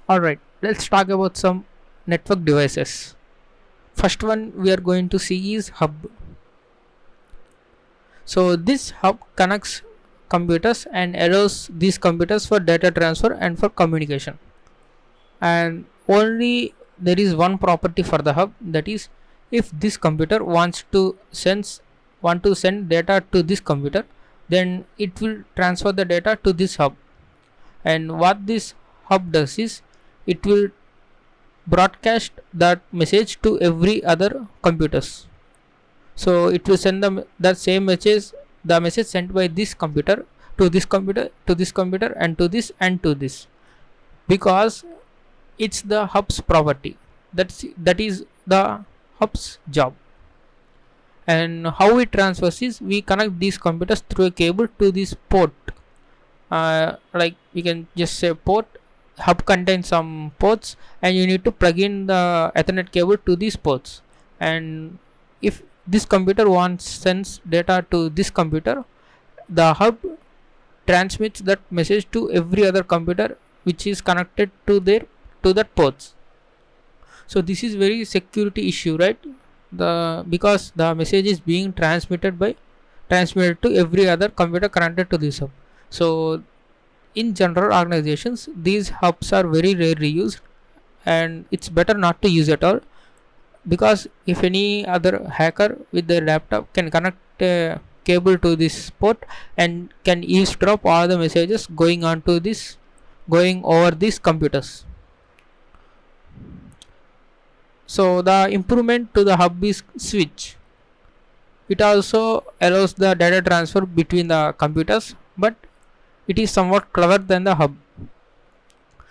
Alright, let's talk about some network devices. First one we are going to see is hub. So this hub connects computers and allows these computers for data transfer and for communication. And only there is one property for the hub, that is, if this computer want to send data to this computer, then it will transfer the data to this hub. And what this hub does is it will broadcast that message to every other computers. So it will send them that same message, the message sent by this computer to this computer, to this computer, and to this, and to this, because it's the hub's property. That is the hub's job. And how it transfers is we connect these computers through a cable to this port. Like we can just say port. Hub contains some ports, and you need to plug in the Ethernet cable to these ports. And if this computer wants sends data to this computer, the hub transmits that message to every other computer which is connected to that ports. So this is very security issue, right? The because the message is being transmitted to every other computer connected to this hub. So in general organizations, these hubs are very rarely used, and it's better not to use at all, because if any other hacker with their laptop can connect a cable to this port and can eavesdrop all the messages going over these computers. So the improvement to the hub is switch. It also allows the data transfer between the computers, but it is somewhat clever than the hub.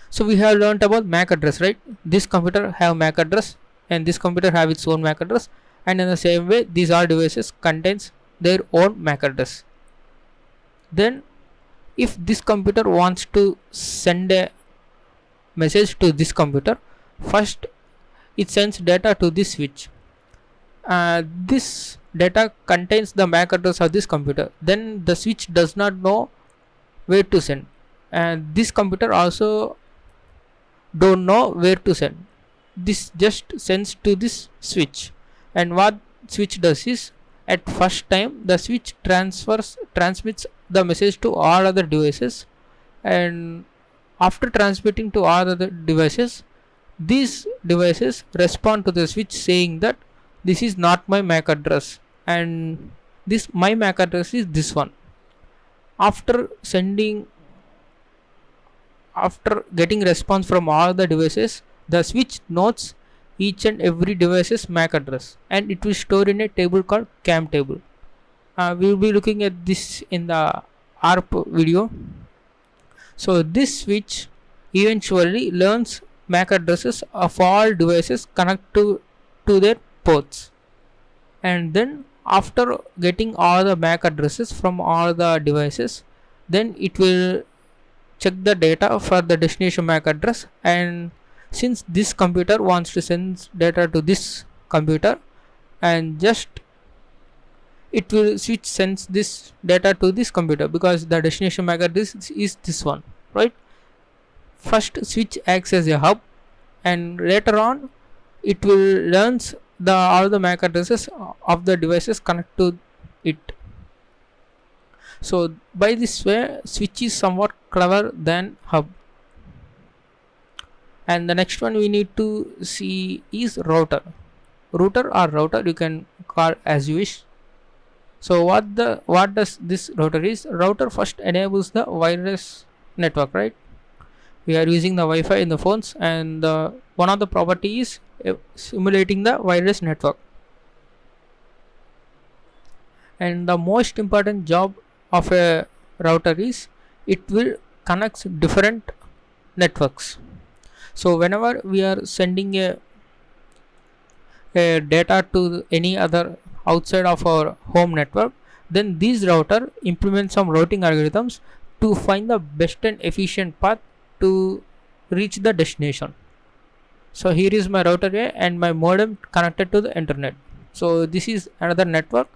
So we have learnt about MAC address, right? This computer have MAC address, and this computer have its own MAC address, and in the same way these all devices contains their own MAC address. Then if this computer wants to send a message to this computer, first it sends data to this switch. This data contains the MAC address of this computer. Then the switch does not know where to send, and this computer also don't know where to send. This just sends to this switch. And what switch does is, at first time the switch transmits the message to all other devices, and after transmitting to all other devices, these devices respond to the switch saying that this is not my MAC address, and this my MAC address is this one. After getting response from all the devices, the switch notes each and every device's MAC address, and it will store in a table called CAM table. We will be looking at this in the ARP video. So this switch eventually learns MAC addresses of all devices connected to their ports, and then after getting all the MAC addresses from all the devices, then it will check the data for the destination MAC address. And since this computer wants to send data to this computer, and just it will switch sends this data to this computer, because the destination MAC address is this one, right? First switch acts as a hub, and later on it will learns all the MAC addresses of the devices connect to it. So by this way, switch is somewhat clever than hub. And the next one we need to see is router. Router you can call as you wish. So what does this router is? Router first enables the wireless network, right? We are using the Wi-Fi in the phones, and one of the properties is simulating the wireless network. And the most important job of a router is it will connect different networks. So whenever we are sending a data to any other outside of our home network, then this router implements some routing algorithms to find the best and efficient path to reach the destination. So here is my router A and my modem connected to the internet. So this is another network,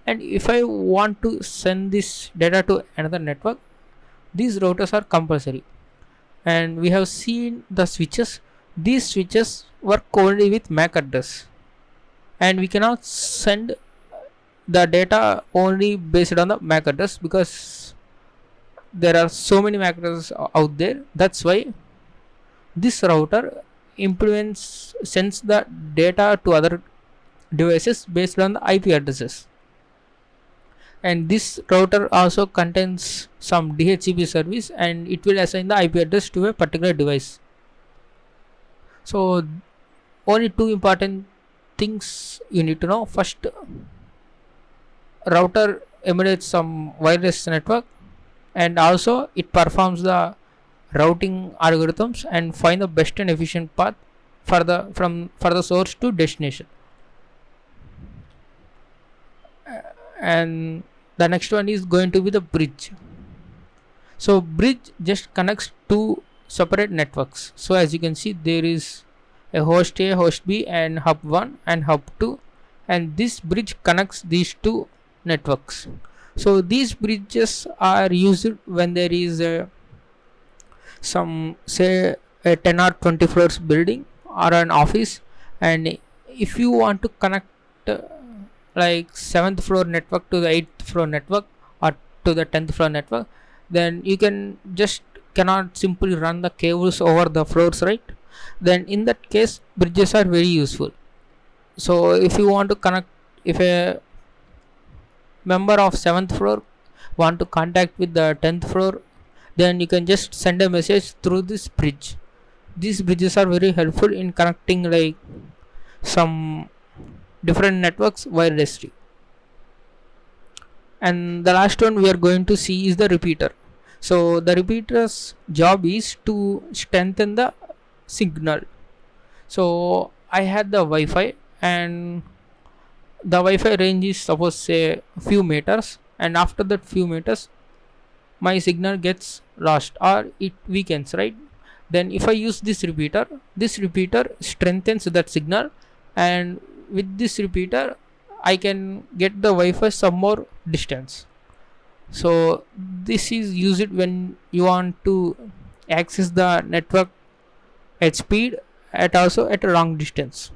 and if I want to send this data to another network, these routers are compulsory. And we have seen the switches. These switches work only with MAC address, and we cannot send the data only based on the MAC address, because there are so many MAC addresses out there. That's why this router implements sends the data to other devices based on the IP addresses. And this router also contains some DHCP service, and it will assign the IP address to a particular device. So only two important things you need to know. First, router emulates some wireless network, and also it performs the routing algorithms and find the best and efficient path for the source to destination. And the next one is going to be the bridge. So bridge just connects two separate networks. So as you can see, there is a host A, host B, and hub 1 and hub 2, and this bridge connects these two networks. So these bridges are used when there is some, say, a 10 or 20 floors building or an office, and if you want to connect uh, like 7th floor network to the 8th floor network, or to the 10th floor network, then you can just cannot simply run the cables over the floors, right? Then in that case, bridges are very useful. So if you want to connect, if a member of 7th floor want to contact with the 10th floor, then you can just send a message through this bridge. These bridges are very helpful in connecting like some different networks wirelessly. And the last one we are going to see is the repeater. So the repeater's job is to strengthen the signal. So I had the Wi-Fi, and the Wi-Fi range is suppose say few meters, and after that few meters my signal gets lost or it weakens, right? Then if I use this repeater strengthens that signal, and with this repeater I can get the Wi-Fi some more distance. So this is used when you want to access the network at speed, at also at a long distance.